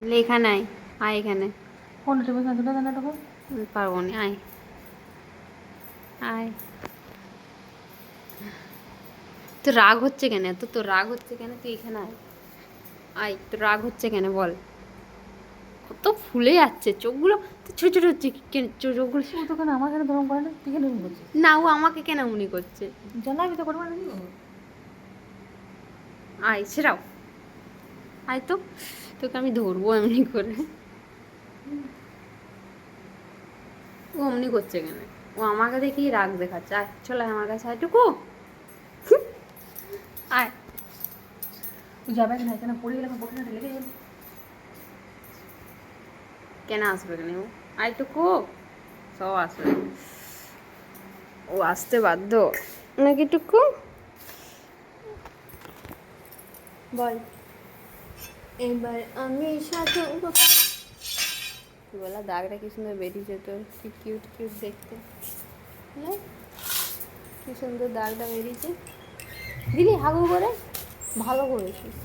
লেখা নাই, আয় এখানে। ফোনটা টেবিল না তুলে দেন না তখন। পারবো না, আয় আয়। তোর রাগ হচ্ছে কেন? তোর রাগ হচ্ছে কেন? তুই এখানে আয়, আয়। তোর রাগ হচ্ছে কেন বল? কত ফুলে যাচ্ছে চোখগুলো, তো ছোট ছোট হচ্ছে কেন চোখগুলো? ও তো কেন আমার কেন ধরম করে না, তুই কেন এরকম করছিস? না, ও আমাকে কেন মনে করছে? জানাবি তো করবো না। আয় সেরাও, আয় তো, তোকে আমি ধরবো এমনি করে। ও অমনি করছে কেন? ও আমাকে দেখেই রাগ দেখাচ্ছে। আয় চলে আয় আমার কাছে, আয়টুকু আয়। তুই যাবে না, এখানে পড়ে গেলে বকে না লেগে যাবে। কেন আসবে কেন ও? আয়টুকু সব আসবে, ও আসতে বাধ্য নাকি টুকু? বল এবার আমি সাথে বলা, দাগটা কি সুন্দর বেরিয়েছে তোর, কি কিউট কিউট দেখতে, না? কি সুন্দর দাগটা বেরিয়েছে, দিলি হাগু করে, ভালো করেছিস।